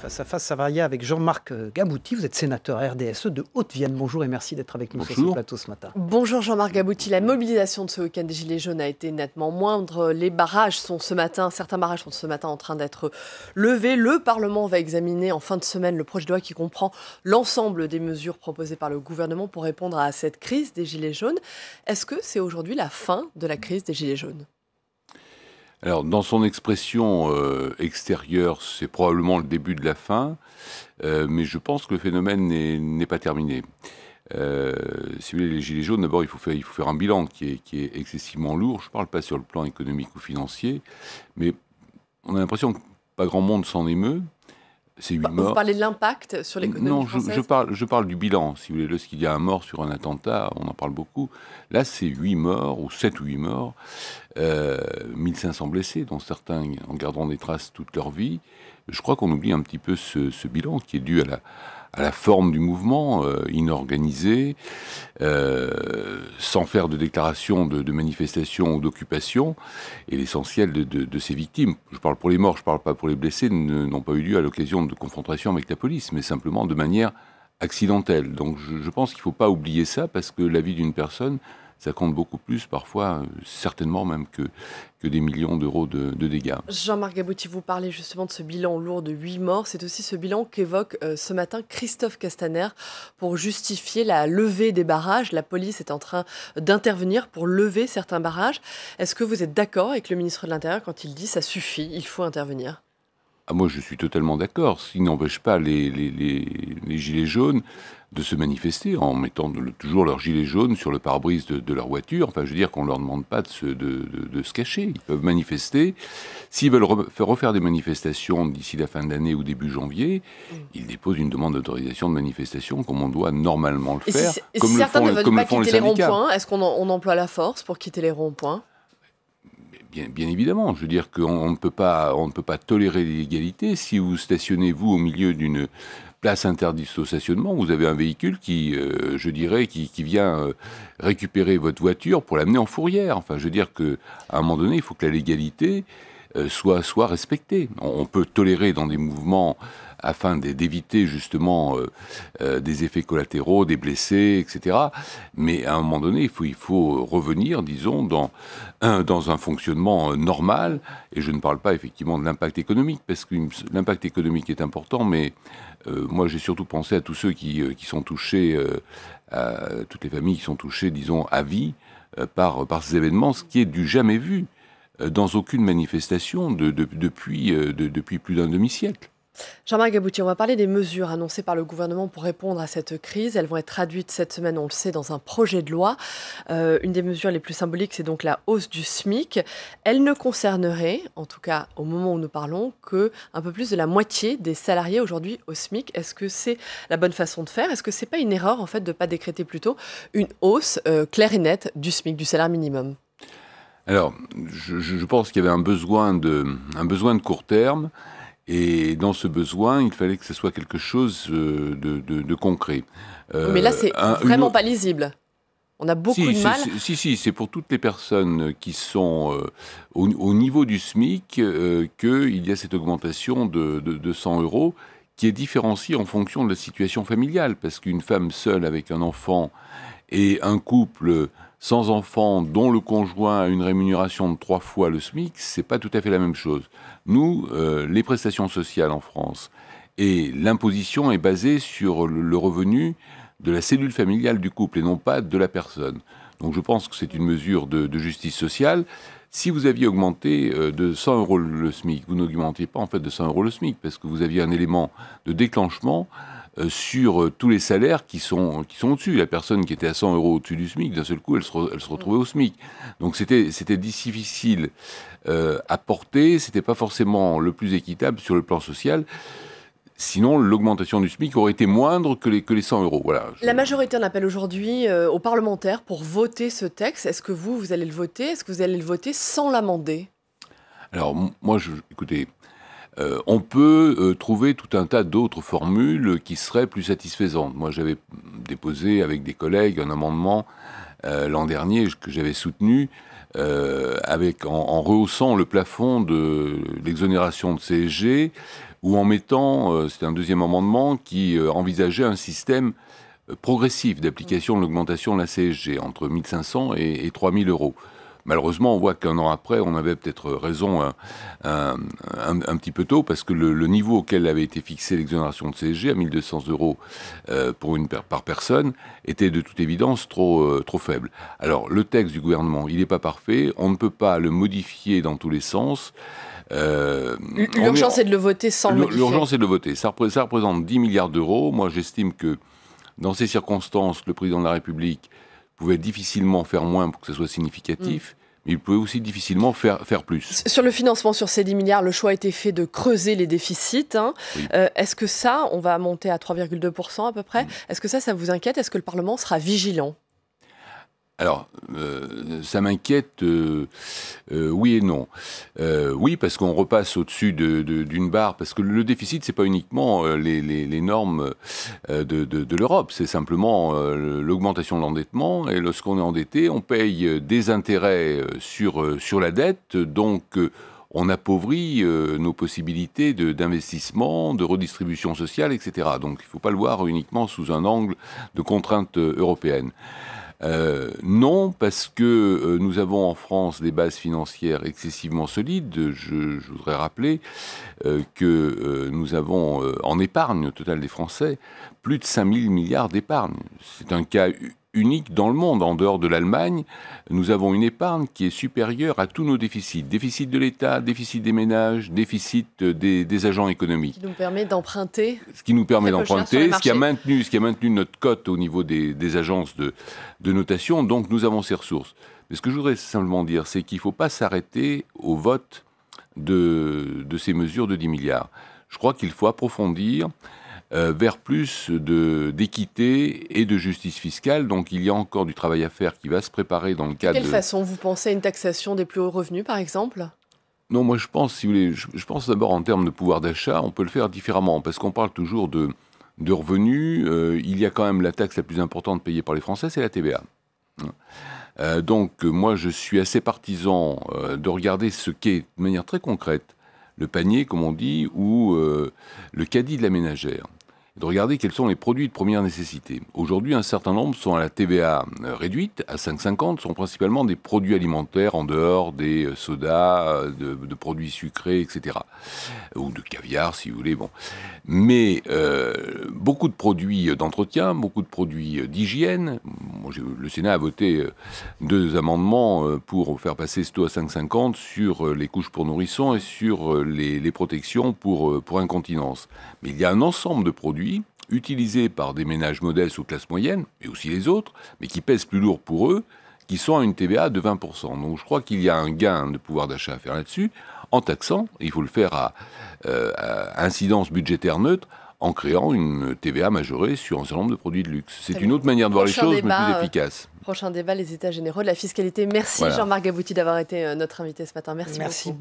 Face à face, ça va y avec Jean-Marc Gabouty. Vous êtes sénateur RDSE de Haute-Vienne. Bonjour et merci d'être avec nous sur ce plateau ce matin. Bonjour Jean-Marc Gabouty. La mobilisation de ce week-end des Gilets jaunes a été nettement moindre. Les barrages sont certains barrages sont ce matin en train d'être levés. Le Parlement va examiner en fin de semaine le projet de loi qui comprend l'ensemble des mesures proposées par le gouvernement pour répondre à cette crise des Gilets jaunes. Est-ce que c'est aujourd'hui la fin de la crise des Gilets jaunes ? Alors, dans son expression extérieure, c'est probablement le début de la fin, mais je pense que le phénomène n'est pas terminé. Si vous voulez, les Gilets jaunes, d'abord, il faut faire un bilan qui est excessivement lourd. Je ne parle pas sur le plan économique ou financier, mais on a l'impression que pas grand monde s'en émeut. C'est 8 morts. Vous parlez de l'impact sur l'économie française ? Non, je parle du bilan. Si vous voulez, lorsqu'il y a un mort sur un attentat, on en parle beaucoup. Là, c'est 8 morts, ou 7 ou 8 morts, 1500 blessés, dont certains en garderont des traces toute leur vie. Je crois qu'on oublie un petit peu ce bilan qui est dû à la forme du mouvement, inorganisé, sans faire de déclaration de manifestation ou d'occupation, et l'essentiel de ces victimes. Je parle pour les morts, je ne parle pas pour les blessés, n'ont pas eu lieu à l'occasion de confrontations avec la police, mais simplement de manière accidentelle. Donc je pense qu'il ne faut pas oublier ça, parce que la vie d'une personne, ça compte beaucoup plus, parfois, certainement même que des millions d'euros de dégâts. Jean-Marc Gabouty, vous parlez justement de ce bilan lourd de 8 morts. C'est aussi ce bilan qu'évoque ce matin Christophe Castaner pour justifier la levée des barrages. La police est en train d'intervenir pour lever certains barrages. Est-ce que vous êtes d'accord avec le ministre de l'Intérieur quand il dit « ça suffit, il faut intervenir » ? Moi, je suis totalement d'accord. Ce qui n'empêche pas les gilets jaunes de se manifester en mettant toujours leurs gilets jaunes sur le pare-brise de leur voiture. Enfin, je veux dire qu'on ne leur demande pas de se cacher. Ils peuvent manifester. S'ils veulent refaire des manifestations d'ici la fin de l'année ou début janvier, ils déposent une demande d'autorisation de manifestation comme on doit normalement le faire. Comme certains ne veulent pas quitter les ronds-points, est-ce qu'on emploie la force pour quitter les ronds-points ? Bien évidemment, je veux dire qu'on ne peut pas tolérer l'illégalité. Si vous stationnez, vous, au milieu d'une place interdite au stationnement, vous avez un véhicule qui vient récupérer votre voiture pour l'amener en fourrière. Enfin, je veux dire qu'à un moment donné, il faut que la légalité soit respectée. On peut tolérer dans des mouvements afin d'éviter justement des effets collatéraux, des blessés, etc. Mais à un moment donné, il faut revenir, disons, dans un fonctionnement normal. Et je ne parle pas effectivement de l'impact économique, parce que l'impact économique est important, mais moi j'ai surtout pensé à tous ceux qui sont touchés, à toutes les familles qui sont touchées, disons, à vie par ces événements, ce qui est du jamais vu dans aucune manifestation depuis plus d'un demi-siècle. Jean-Marc Gabouty, on va parler des mesures annoncées par le gouvernement pour répondre à cette crise. Elles vont être traduites cette semaine, on le sait, dans un projet de loi. Une des mesures les plus symboliques, c'est donc la hausse du SMIC. Elle ne concernerait, en tout cas au moment où nous parlons, qu'un peu plus de la moitié des salariés aujourd'hui au SMIC. Est-ce que c'est la bonne façon de faire ? Est-ce que c'est pas une erreur en fait de ne pas décréter plutôt une hausse claire et nette du SMIC, du salaire minimum ? Alors, je pense qu'il y avait un besoin de court terme. Et dans ce besoin, il fallait que ce soit quelque chose de concret. Mais là, c'est vraiment pas lisible. On a beaucoup de mal. Si, c'est pour toutes les personnes qui sont au niveau du SMIC qu'il y a cette augmentation de 100 € qui est différenciée en fonction de la situation familiale. Parce qu'une femme seule avec un enfant et un couple sans enfant dont le conjoint a une rémunération de 3 fois le SMIC, c'est pas tout à fait la même chose. Nous, les prestations sociales en France et l'imposition est basée sur le revenu de la cellule familiale du couple et non pas de la personne. Donc je pense que c'est une mesure de justice sociale. Si vous aviez augmenté de 100 € le SMIC, vous n'augmentiez pas en fait de 100 € le SMIC parce que vous aviez un élément de déclenchement sur tous les salaires qui sont au-dessus. La personne qui était à 100 € au-dessus du SMIC, d'un seul coup, elle se retrouvait au SMIC. Donc c'était difficile à porter, c'était pas forcément le plus équitable sur le plan social. Sinon, l'augmentation du SMIC aurait été moindre que les 100 €. Voilà. La majorité en appelle aujourd'hui aux parlementaires pour voter ce texte. Est-ce que vous allez le voter ? Est-ce que vous allez le voter sans l'amender ? Alors, moi, écoutez, on peut trouver tout un tas d'autres formules qui seraient plus satisfaisantes. Moi, j'avais déposé avec des collègues un amendement l'an dernier que j'avais soutenu en rehaussant le plafond de l'exonération de CSG ou en mettant, c'est un deuxième amendement qui envisageait un système progressif d'application de l'augmentation de la CSG entre 1 500 et 3 000 euros. Malheureusement, on voit qu'un an après, on avait peut-être raison un petit peu tôt, parce que le niveau auquel avait été fixée l'exonération de CSG, à 1 200 euros par personne, était de toute évidence trop faible. Alors, le texte du gouvernement, il n'est pas parfait, on ne peut pas le modifier dans tous les sens. L'urgence est de le voter sans le modifier. L'urgence est de le voter. Ça représente 10 milliards d'euros. Moi, j'estime que, dans ces circonstances, le président de la République pouvait difficilement faire moins pour que ce soit significatif, mais il pouvait aussi difficilement faire plus. Sur le financement, sur ces 10 milliards, le choix a été fait de creuser les déficits. Oui. Est-ce que ça, on va monter à 3,2% à peu près, est-ce que ça vous inquiète? Est-ce que le Parlement sera vigilant? Alors, ça m'inquiète, oui et non. Oui, parce qu'on repasse au-dessus d'une barre, parce que le déficit, c'est pas uniquement les normes de l'Europe, c'est simplement l'augmentation de l'endettement, et lorsqu'on est endetté, on paye des intérêts sur la dette, donc on appauvrit nos possibilités d'investissement, de redistribution sociale, etc. Donc il ne faut pas le voir uniquement sous un angle de contrainte européenne. Non, parce que nous avons en France des bases financières excessivement solides. Je voudrais rappeler que nous avons en épargne au total des Français plus de 5 000 milliards d'épargne. C'est un cas unique dans le monde. En dehors de l'Allemagne, nous avons une épargne qui est supérieure à tous nos déficits. Déficit de l'État, déficit des ménages, déficit des agents économiques. Ce qui nous permet d'emprunter. Ce qui nous permet d'emprunter, ce qui a maintenu notre cote au niveau des agences de notation. Donc nous avons ces ressources. Mais ce que je voudrais simplement dire, c'est qu'il ne faut pas s'arrêter au vote de ces mesures de 10 milliards. Je crois qu'il faut approfondir vers plus d'équité et de justice fiscale. Donc il y a encore du travail à faire qui va se préparer dans le cadre de... De quelle façon vous pensez à une taxation des plus hauts revenus, par exemple? Non, moi je pense, si vous voulez, je pense d'abord en termes de pouvoir d'achat, on peut le faire différemment, parce qu'on parle toujours de revenus. Il y a quand même la taxe la plus importante payée par les Français, c'est la TVA. Donc moi je suis assez partisan de regarder ce qu'est, de manière très concrète, le panier, comme on dit, ou le caddie de la ménagère. De regarder quels sont les produits de première nécessité. Aujourd'hui, un certain nombre sont à la TVA réduite, à 5,50, sont principalement des produits alimentaires en dehors des sodas, de produits sucrés, etc. Ou de caviar, si vous voulez. Bon. Mais beaucoup de produits d'entretien, beaucoup de produits d'hygiène. Le Sénat a voté 2 amendements pour faire passer ce taux à 5,50 sur les couches pour nourrissons et sur les protections pour incontinence. Mais il y a un ensemble de produits utilisés par des ménages modestes ou classe moyenne, et aussi les autres, mais qui pèsent plus lourd pour eux, qui sont à une TVA de 20%. Donc je crois qu'il y a un gain de pouvoir d'achat à faire là-dessus, en taxant, et il faut le faire à incidence budgétaire neutre, en créant une TVA majorée sur un certain nombre de produits de luxe. C'est une autre manière de voir les choses, mais plus efficace. Prochain débat, les états généraux de la fiscalité. Merci Jean-Marc Gabouty d'avoir été notre invité ce matin. Merci beaucoup.